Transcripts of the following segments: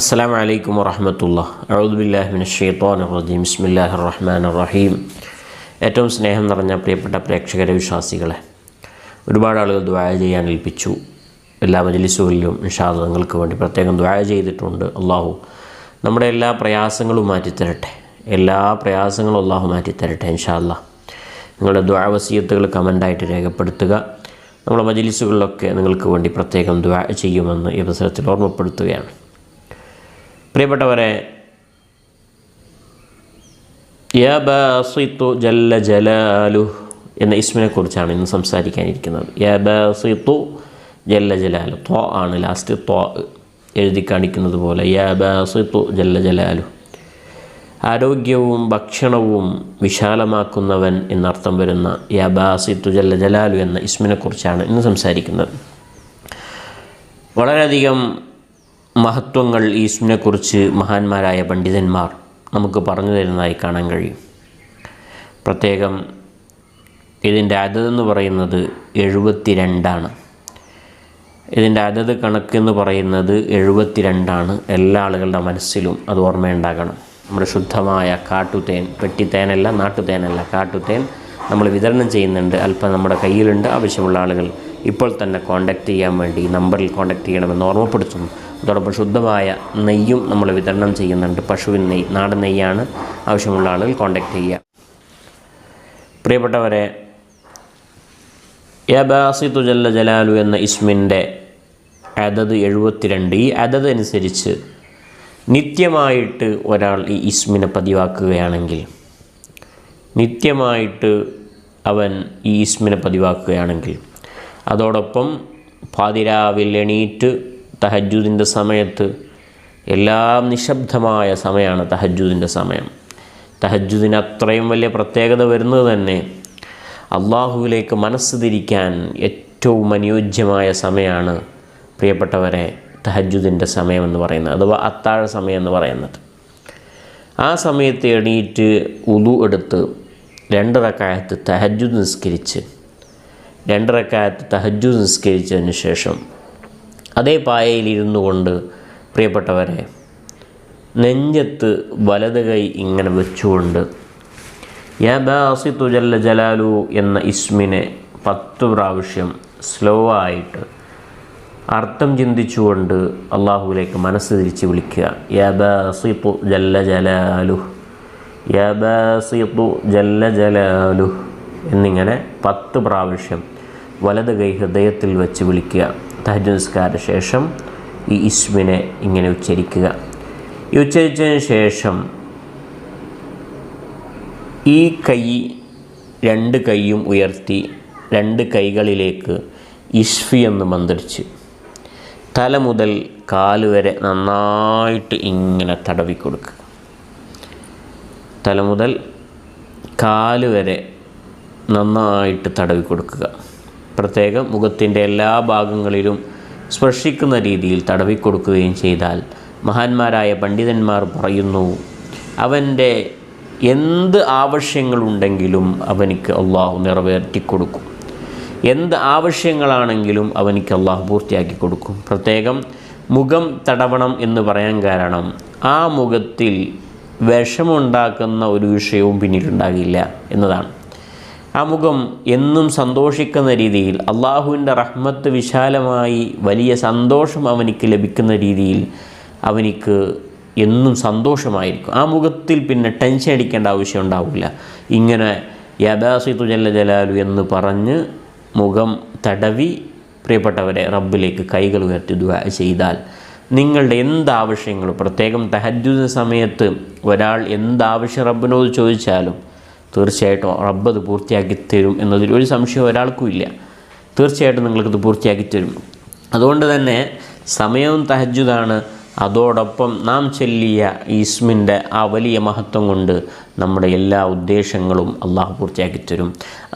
അസ്സലാമു അലൈക്കും വറഹ്മത്തുള്ളാഹി. അഊദു ബില്ലാഹി മിനശ് ശൈത്വാനിർ റജീം. ബിസ്മില്ലാഹിർ റഹ്മാനിർ റഹീം. ഏറ്റവും സ്നേഹം നിറഞ്ഞ പ്രിയപ്പെട്ട പ്രേക്ഷകരെ, വിശ്വാസികളെ, ഒരുപാട് ആളുകൾ ദുആ ചെയ്യാൻ ഏൽപ്പിച്ചു. എല്ലാ മജ്ലിസുകളിലും ഇൻഷാ അല്ലാഹ് നിങ്ങൾക്ക് വേണ്ടി പ്രത്യേകം ദുആ ചെയ്തിട്ടുണ്ട്. അള്ളാഹു നമ്മുടെ എല്ലാ പ്രയാസങ്ങളും മാറ്റിത്തരട്ടെ. എല്ലാ പ്രയാസങ്ങളും അള്ളാഹു മാറ്റിത്തരട്ടെ ഇൻഷാ അല്ലാഹ്. നിങ്ങളുടെ ദുആ വസിയത്തുകൾ കമൻ്റായിട്ട് രേഖപ്പെടുത്തുക. നമ്മുടെ മജ്ലിസുകളിലൊക്കെ നിങ്ങൾക്ക് വേണ്ടി പ്രത്യേകം ദുആ ചെയ്യുമെന്ന് ഈ അവസരത്തിൽ ഓർമ്മപ്പെടുത്തുകയാണ്. പ്രിയപ്പെട്ടവരെ, യാ ബാസിത്തു ജല്ല ജലാലുഹ് എന്ന ഇസ്മിനെ കുറിച്ചാണ് ഇന്ന് സംസാരിക്കാനിരിക്കുന്നത്. യാ ബാസിത്തു ജല്ല ജലാലു, ത്വ ആണ് ലാസ്റ്റ്, ത്വ എഴുതി കാണിക്കുന്നത് പോലെ യാ ബാസിത്തു ജല്ല ജലാലു. ആരോഗ്യവും ഭക്ഷണവും വിശാലമാക്കുന്നവൻ എന്നർത്ഥം വരുന്ന യാ ബാസിത്തു ജല്ല ജലാലു എന്ന ഇസ്മിനെ കുറിച്ചാണ് ഇന്ന് സംസാരിക്കുന്നത്. വളരെയധികം മഹത്വങ്ങൾ ഈ ഇസ്മിനെക്കുറിച്ച് മഹാന്മാരായ പണ്ഡിതന്മാർ നമുക്ക് പറഞ്ഞു തരുന്നതായി കാണാൻ കഴിയും. പ്രത്യേകം ഇതിൻ്റെ അദദെന്ന് പറയുന്നത് 72ആണ്. ഇതിൻ്റെ അദദ് കണക്കെന്ന് പറയുന്നത് 72ആണ്. എല്ലാ ആളുകളുടെ മനസ്സിലും അത് ഓർമ്മയുണ്ടാകണം. നമ്മുടെ ശുദ്ധമായ കാട്ടുതേൻ, പെട്ടിത്തേനല്ല, നാട്ടുതേനല്ല, കാട്ടുതേൻ നമ്മൾ വിതരണം ചെയ്യുന്നുണ്ട്. അല്പം നമ്മുടെ കയ്യിലുണ്ട്. ആവശ്യമുള്ള ആളുകൾ ഇപ്പോൾ തന്നെ കോൺടാക്റ്റ് ചെയ്യാൻ വേണ്ടി നമ്പറിൽ കോൺടാക്റ്റ് ചെയ്യണമെന്ന് ഓർമ്മപ്പെടുത്തുന്നു. അതോടൊപ്പം ശുദ്ധമായ നെയ്യും നമ്മൾ വിതരണം ചെയ്യുന്നുണ്ട്. പശുവിൻ നെയ്യ്, നാടൻ നെയ്യാണ്. ആവശ്യമുള്ള ആളുകൾ കോൺടാക്റ്റ് ചെയ്യുക. പ്രിയപ്പെട്ടവരെ, യാ ബാസിത്തു ജല്ല ജലാലു എന്ന ഇസ്മിൻ്റെ അദദ് 72. ഈ അദദ് അനുസരിച്ച് നിത്യമായിട്ട് ഒരാൾ ഈ ഇസ്മിനെ പതിവാക്കുകയാണെങ്കിൽ, നിത്യമായിട്ട് അവൻ ഈ ഇസ്മിനെ പതിവാക്കുകയാണെങ്കിൽ, അതോടൊപ്പം പാതിരാവിൽ എണീറ്റ് തഹജ്ജുദിൻ്റെ സമയത്ത്, എല്ലാം നിശബ്ദമായ സമയമാണ് തഹജ്ജുദിൻ്റെ സമയം. തഹജ്ജുദിന് അത്രയും വലിയ പ്രത്യേകത വരുന്നത് തന്നെ അള്ളാഹുവിലേക്ക് മനസ്സ് തിരിക്കാൻ ഏറ്റവും അനുയോജ്യമായ സമയമാണ് പ്രിയപ്പെട്ടവരെ തഹജ്ജുദിൻ്റെ സമയമെന്ന് പറയുന്നത്, അഥവാ അത്താഴ സമയം എന്ന് പറയുന്നത്. ആ സമയത്ത് എണീറ്റ് ഉളു എടുത്ത് 2 റക്അത്ത് തഹജ്ജുദ് നിസ്കരിച്ച്, 2 റക്അത്ത് തഹജ്ജുദ് നിസ്കരിച്ചതിന് ശേഷം അതേ പായയിലിരുന്നു കൊണ്ട് പ്രിയപ്പെട്ടവരെ നെഞ്ചത്ത് വലത് കൈ ഇങ്ങനെ വെച്ചുകൊണ്ട് യാ ബാസിത്തു ജല്ല ജലാലു എന്ന ഇസ്മിനെ 10 പ്രാവശ്യം സ്ലോ ആയിട്ട് അർത്ഥം ചിന്തിച്ചുകൊണ്ട് അള്ളാഹുവിലേക്ക് മനസ്സ് തിരിച്ച് വിളിക്കുക. യാ ബാസിത്തു ജല്ല ജലാലു, യാ ബാസിത്തു ജല്ല ജലാലു എന്നിങ്ങനെ 10 പ്രാവശ്യം വലത് കൈ ഹൃദയത്തിൽ വെച്ച് വിളിക്കുക. തഹജ്ജുദ് നിസ്കാര ശേഷം ഈ ഇസ്മിനെ ഇങ്ങനെ ഉച്ചരിക്കുക. ഈ ഉച്ചരിച്ചതിന് ശേഷം ഈ കൈ 2 കൈയും ഉയർത്തി 2 കൈകളിലേക്ക് ഇഷ്ഫി എന്ന് മന്ത്രിച്ച് തല മുതൽ കാല് വരെ നന്നായിട്ട് ഇങ്ങനെ തടവി കൊടുക്കുക. തല മുതൽ കാല് വരെ നന്നായിട്ട് തടവി കൊടുക്കുക. പ്രത്യേകം മുഖത്തിൻ്റെ എല്ലാ ഭാഗങ്ങളിലും സ്പർശിക്കുന്ന രീതിയിൽ തടവി കൊടുക്കുകയും ചെയ്താൽ മഹാന്മാരായ പണ്ഡിതന്മാർ പറയുന്നു, അവൻ്റെ എന്ത് ആവശ്യങ്ങളുണ്ടെങ്കിലും അവനിക്ക് അള്ളാഹു നിറവേറ്റിക്കൊടുക്കും. എന്ത് ആവശ്യങ്ങളാണെങ്കിലും അവനിക്ക് അള്ളാഹു പൂർത്തിയാക്കി കൊടുക്കും. പ്രത്യേകം മുഖം തടവണം എന്ന് പറയാൻ കാരണം ആ മുഖത്തിൽ വിഷമുണ്ടാക്കുന്ന ഒരു വിഷയവും പിന്നീടുണ്ടാകില്ല എന്നതാണ്. ആ മുഖം എന്നും സന്തോഷിക്കുന്ന രീതിയിൽ, അള്ളാഹുവിൻ്റെ റഹ്മത്ത് വിശാലമായി വലിയ സന്തോഷം അവനിക്ക് ലഭിക്കുന്ന രീതിയിൽ അവനിക്ക് എന്നും സന്തോഷമായിരിക്കും. ആ മുഖത്തിൽ പിന്നെ ടെൻഷൻ അടിക്കേണ്ട ആവശ്യം ഉണ്ടാവില്ല. ഇങ്ങനെ യാ ബാസിത്തു ജല്ല ജലാലു എന്ന് പറഞ്ഞ് മുഖം തടവി പ്രിയപ്പെട്ടവരെ റബ്ബിലേക്ക് കൈകൾ ഉയർത്തി ദുആ ചെയ്താൽ നിങ്ങളുടെ എന്താവശ്യങ്ങളും, പ്രത്യേകം തഹജ്ജുദ് സമയത്ത് ഒരാൾ എന്താവശ്യം റബ്ബിനോട് ചോദിച്ചാലും തീർച്ചയായിട്ടും റബ്ബ് അത് പൂർത്തിയാക്കി തരും എന്നതിൽ ഒരു സംശയം ഒരാൾക്കും ഇല്ല. തീർച്ചയായിട്ടും നിങ്ങൾക്കത് പൂർത്തിയാക്കി തരും. അതുകൊണ്ട് തന്നെ സമയവും തഹജ്ജുദാണ്. അതോടൊപ്പം നാം ചൊല്ലിയ ഇസ്മിൻ്റെ ആ വലിയ മഹത്വം കൊണ്ട് നമ്മുടെ എല്ലാ ഉദ്ദേശങ്ങളും അള്ളാഹു പൂർത്തിയാക്കി തരും.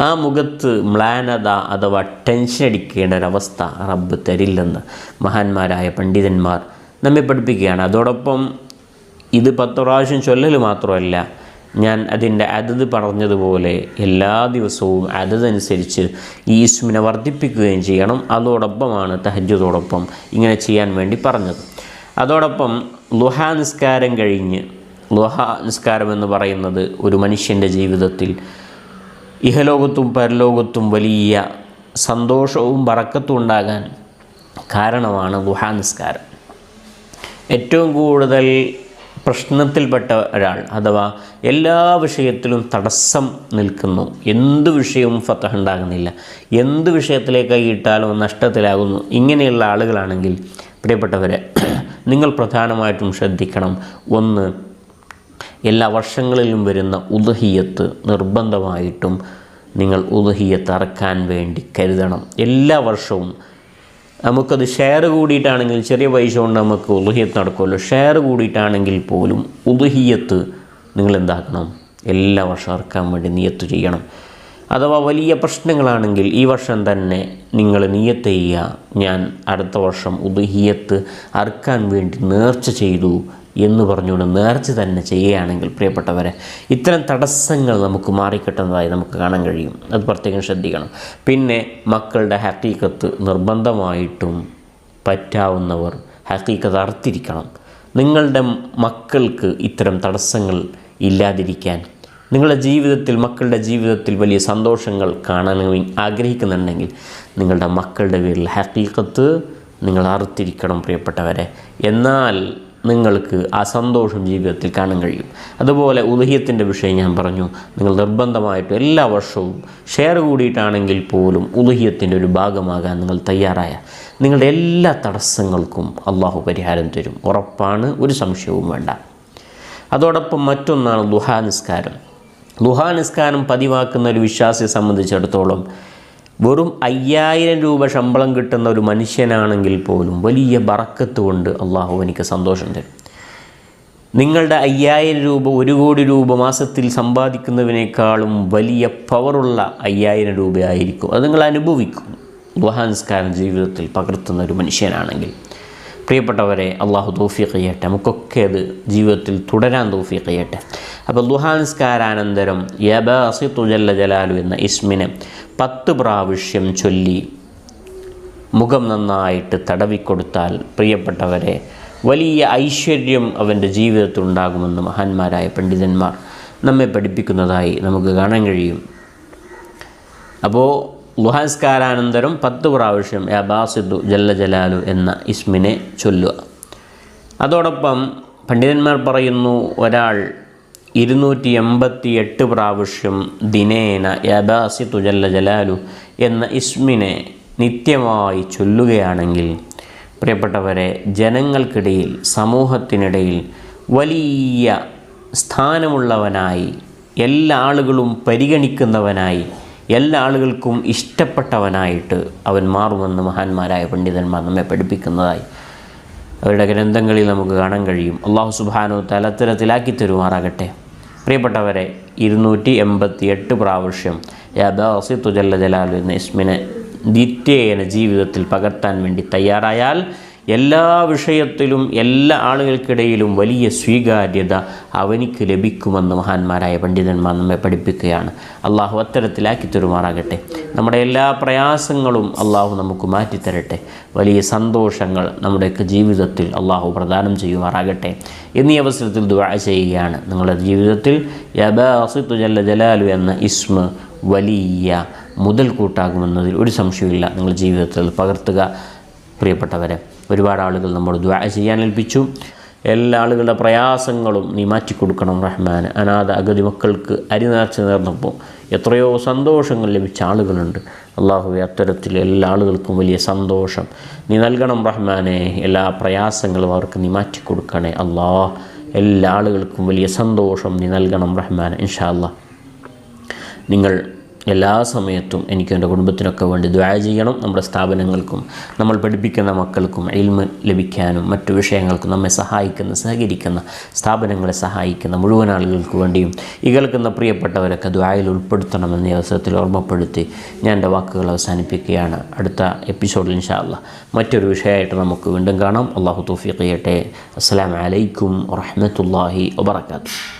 ആ മുഖത്ത് മ്ലാനത അഥവാ ടെൻഷൻ അടിക്കേണ്ട ഒരവസ്ഥ റബ്ബ് തരില്ലെന്ന് മഹാന്മാരായ പണ്ഡിതന്മാർ നമ്മെ പഠിപ്പിക്കുകയാണ്. അതോടൊപ്പം ഇത് 10 പ്രാവശ്യം ചൊല്ലൽ മാത്രമല്ല, ഞാൻ അതിൻ്റെ അദദ് പറഞ്ഞതുപോലെ എല്ലാ ദിവസവും അദദനുസരിച്ച് ഈ ഇസ്മിനെ വർദ്ധിപ്പിക്കുകയും ചെയ്യണം. അതോടൊപ്പമാണ് തഹജ്ജുദോടൊപ്പം ഇങ്ങനെ ചെയ്യാൻ വേണ്ടി പറഞ്ഞത്. അതോടൊപ്പം ളുഹാ നിസ്കാരം കഴിഞ്ഞ്, ളുഹാ നിസ്കാരം എന്ന് പറയുന്നത് ഒരു മനുഷ്യൻ്റെ ജീവിതത്തിൽ ഇഹലോകത്തും പരലോകത്തും വലിയ സന്തോഷവും ബറക്കത്തും ഉണ്ടാകാൻ കാരണമാണ് ളുഹാ നിസ്കാരം. ഏറ്റവും കൂടുതൽ പ്രശ്നത്തിൽപ്പെട്ട ഒരാൾ, അഥവാ എല്ലാ വിഷയത്തിലും തടസ്സം നിൽക്കുന്നു, എന്ത് വിഷയവും ഫതഹ് ഉണ്ടാകുന്നില്ല, എന്ത് വിഷയത്തിലേക്ക് ഇട്ടാലും നഷ്ടത്തിലാകുന്നു, ഇങ്ങനെയുള്ള ആളുകളാണെങ്കിൽ പ്രിയപ്പെട്ടവരെ, നിങ്ങൾ പ്രധാനമായിട്ടും ശ്രദ്ധിക്കണം. ഒന്ന്, എല്ലാ വർഷങ്ങളിലും വരുന്ന ഉദ്ഹിയ്യത്ത് നിർബന്ധമായിട്ടും നിങ്ങൾ ഉദ്ഹിയ്യത്ത് അറക്കാൻ വേണ്ടി കരുതണം. എല്ലാ വർഷവും നമുക്കത് ഷെയർ കൂടിയിട്ടാണെങ്കിൽ, ചെറിയ പൈസ കൊണ്ട് നമുക്ക് ഉദ്ഹിയ്യത്ത് നടക്കുമല്ലോ, ഷെയർ കൂടിയിട്ടാണെങ്കിൽ പോലും ഉദ്ഹിയ്യത്ത് നിങ്ങൾ എന്താക്കണം, എല്ലാ വർഷവും അറക്കാൻ വേണ്ടി നിയത്ത് ചെയ്യണം. അഥവാ വലിയ പ്രശ്നങ്ങളാണെങ്കിൽ ഈ വർഷം തന്നെ നിങ്ങൾ നിയത്ത് ചെയ്യുക, ഞാൻ അടുത്ത വർഷം ഉദ്ഹിയ്യത്ത് അറക്കാൻ വേണ്ടി നേർച്ച ചെയ്തു എന്ന് പറഞ്ഞുകൊണ്ട് നേർച്ച തന്നെ ചെയ്യുകയാണെങ്കിൽ പ്രിയപ്പെട്ടവരെ, ഇത്തരം തടസ്സങ്ങൾ നമുക്ക് മാറിക്കിട്ടുന്നതായി നമുക്ക് കാണാൻ കഴിയും. അത് പ്രത്യേകം ശ്രദ്ധിക്കണം. പിന്നെ മക്കളുടെ ഹഖീഖത്ത് നിർബന്ധമായിട്ടും പറ്റാവുന്നവർ ഹഖീഖത്ത് അറുത്തിരിക്കണം. നിങ്ങളുടെ മക്കൾക്ക് ഇത്തരം തടസ്സങ്ങൾ ഇല്ലാതിരിക്കാൻ, നിങ്ങളുടെ ജീവിതത്തിൽ, മക്കളുടെ ജീവിതത്തിൽ വലിയ സന്തോഷങ്ങൾ കാണാൻ ആഗ്രഹിക്കുന്നുണ്ടെങ്കിൽ നിങ്ങളുടെ മക്കളുടെ പേരിൽ ഹഖീഖത്ത് നിങ്ങൾ അറുത്തിരിക്കണം പ്രിയപ്പെട്ടവരെ. എന്നാൽ നിങ്ങൾക്ക് ആ സന്തോഷം ജീവിതത്തിൽ കാണാൻ കഴിയും. അതുപോലെ ഉദ്ഹിയ്യത്തിൻ്റെ വിഷയം ഞാൻ പറഞ്ഞു. നിങ്ങൾ നിർബന്ധമായിട്ടും എല്ലാ വർഷവും ഷെയർ കൂടിയിട്ടാണെങ്കിൽ പോലും ഉദ്ഹിയ്യത്തിൻ്റെ ഒരു ഭാഗമാകാൻ നിങ്ങൾ തയ്യാറായ നിങ്ങളുടെ എല്ലാ തടസ്സങ്ങൾക്കും അള്ളാഹു പരിഹാരം തരും, ഉറപ്പാണ്, ഒരു സംശയവും വേണ്ട. അതോടൊപ്പം മറ്റൊന്നാണ് ളുഹാ നിസ്കാരം. ളുഹാ നിസ്കാരം പതിവാക്കുന്ന ഒരു വിശ്വാസിയെ സംബന്ധിച്ചിടത്തോളം വെറും 5000 രൂപ ശമ്പളം കിട്ടുന്ന ഒരു മനുഷ്യനാണെങ്കിൽ പോലും വലിയ ബറക്കത്ത് കൊണ്ട് അള്ളാഹു എനിക്ക് സന്തോഷം തരും. നിങ്ങളുടെ 5000 രൂപ 1 കോടി രൂപ മാസത്തിൽ സമ്പാദിക്കുന്നതിനേക്കാളും വലിയ പവറുള്ള 5000 രൂപയായിരിക്കും. അത് നിങ്ങൾ അനുഭവിക്കും ളുഹാ നിസ്കാരം ജീവിതത്തിൽ പകർത്തുന്ന ഒരു മനുഷ്യനാണെങ്കിൽ. പ്രിയപ്പെട്ടവരെ, അള്ളാഹു തൗഫീഖ് ചെയ്യട്ടെ, നമുക്കൊക്കെ അത് ജീവിതത്തിൽ തുടരാൻ തൗഫീഖ് ചെയ്യട്ടെ. അപ്പോൾ ളുഹാ നിസ്കാരാനന്തരം യാ ബാസിതു ജല്ല ജലാലു എന്ന ഇസ്മിനെ 10 പ്രാവശ്യം ചൊല്ലി മുഖം നന്നായിട്ട് തടവിക്കൊടുത്താൽ പ്രിയപ്പെട്ടവരെ വലിയ ഐശ്വര്യം അവൻ്റെ ജീവിതത്തിൽ ഉണ്ടാകുമെന്ന് മഹാന്മാരായ പണ്ഡിതന്മാർ നമ്മെ പഠിപ്പിക്കുന്നതായി നമുക്ക് കാണാൻ കഴിയും. അപ്പോൾ ളുഹാ നിസ്കാരാനന്തരം 10 പ്രാവശ്യം യാ ബാസിതു ജല്ല ജലാലു എന്ന ഇസ്മിനെ ചൊല്ലുക. അതോടൊപ്പം പണ്ഡിതന്മാർ പറയുന്നു, ഒരാൾ 288 പ്രാവശ്യം ദിനേന യാ ബാസിതു ജല്ല ജലാലു എന്ന ഇസ്മിനെ നിത്യമായി ചൊല്ലുകയാണെങ്കിൽ പ്രിയപ്പെട്ടവരെ, ജനങ്ങൾക്കിടയിൽ, സമൂഹത്തിനിടയിൽ വലിയ സ്ഥാനമുള്ളവനായി, എല്ലാ ആളുകളും പരിഗണിക്കുന്നവനായി, എല്ലാ ആളുകൾക്കും ഇഷ്ടപ്പെട്ടവനായിട്ട് അവൻ മാറുമെന്ന് മഹാന്മാരായ പണ്ഡിതന്മാർ നമ്മെ പഠിപ്പിക്കുന്നതായി അവരുടെ ഗ്രന്ഥങ്ങളിൽ നമുക്ക് കാണാൻ കഴിയും. അള്ളാഹു സുബ്ഹാനഹു വ തആല അത്തരത്തിലാക്കി തരുമാറാകട്ടെ. പ്രിയപ്പെട്ടവരെ, 288 പ്രാവശ്യം യാ ബാസിതു ജല്ല ജലാലു എന്ന ഇസ്മിനെ നിത്യേന ജീവിതത്തിൽ പകർത്താൻ വേണ്ടി തയ്യാറായാൽ എല്ലാ വിഷയത്തിലും, എല്ലാ ആളുകൾക്കിടയിലും വലിയ സ്വീകാര്യത അവനിക്ക് ലഭിക്കുമെന്ന് മഹാന്മാരായ പണ്ഡിതന്മാർ നമ്മെ പഠിപ്പിക്കുകയാണ്. അള്ളാഹു അത്തരത്തിലാക്കി തരുമാറാകട്ടെ. നമ്മുടെ എല്ലാ പ്രയാസങ്ങളും അള്ളാഹു നമുക്ക് മാറ്റിത്തരട്ടെ. വലിയ സന്തോഷങ്ങൾ നമ്മുടെയൊക്കെ ജീവിതത്തിൽ അള്ളാഹു പ്രദാനം ചെയ്യുമാറാകട്ടെ. എന്നീ അവസരത്തിൽ ദുആ ചെയ്യുകയാണ്. നിങ്ങളുടെ ജീവിതത്തിൽ യാ ബാസിതു ജല്ല ജലാലു എന്ന ഇസ്മ വലിയ മുതൽക്കൂട്ടാകുമെന്നതിൽ ഒരു സംശയമില്ല. നിങ്ങൾ ജീവിതത്തിൽ പകർത്തുക. പ്രിയപ്പെട്ടവരെ, ഒരുപാട് ആളുകൾ നമ്മോട് ദുആ ചെയ്യാൻ ഏൽപ്പിച്ചു. എല്ലാ ആളുകളുടെ പ്രയാസങ്ങളും നീ മാറ്റിക്കൊടുക്കണം റഹ്മാൻ. അനാഥ അഗതി മക്കൾക്ക് അരിനേർച്ച നേർന്നപ്പോൾ എത്രയോ സന്തോഷങ്ങൾ ലഭിച്ച ആളുകളുണ്ട്. അള്ളാഹുവേ, അത്തരത്തിൽ എല്ലാ ആളുകൾക്കും വലിയ സന്തോഷം നീ നൽകണം റഹ്മാനെ. എല്ലാ പ്രയാസങ്ങളും അവർക്ക് നീ മാറ്റിക്കൊടുക്കണേ അല്ലാഹ്. എല്ലാ ആളുകൾക്കും വലിയ സന്തോഷം നീ നൽകണം റഹ്മാൻ. ഇൻഷാ അല്ലാഹ് നിങ്ങൾ എല്ലാ സമയത്തും എനിക്കും എൻ്റെ കുടുംബത്തിനൊക്കെ വേണ്ടി ദുആ ചെയ്യണം. നമ്മുടെ സ്ഥാപനങ്ങൾക്കും നമ്മൾ പഠിപ്പിക്കുന്ന മക്കൾക്കും ഇൽമ് ലഭിക്കാനും മറ്റു വിഷയങ്ങൾക്കും നമ്മെ സഹായിക്കുന്ന, സഹകരിക്കുന്ന, സ്ഥാപനങ്ങളെ സഹായിക്കുന്ന മുഴുവൻ ആളുകൾക്ക് വേണ്ടിയും ഈ കേൾക്കുന്ന പ്രിയപ്പെട്ടവരൊക്കെ ദുആയിൽ ഉൾപ്പെടുത്തണമെന്ന അവസരത്തിൽ ഓർമ്മപ്പെടുത്തി ഞാൻ എൻ്റെ വാക്കുകൾ അവസാനിപ്പിക്കുകയാണ്. അടുത്ത എപ്പിസോഡിൽ ഇൻഷാ അല്ലാഹ് മറ്റൊരു വിഷയമായിട്ട് നമുക്ക് വീണ്ടും കാണാം. അള്ളാഹു തൗഫീഖ് ചെയ്യട്ടെ. അസ്സലാമു അലൈക്കും വറഹ്മത്തുള്ളാഹി വബറകാതുഹു.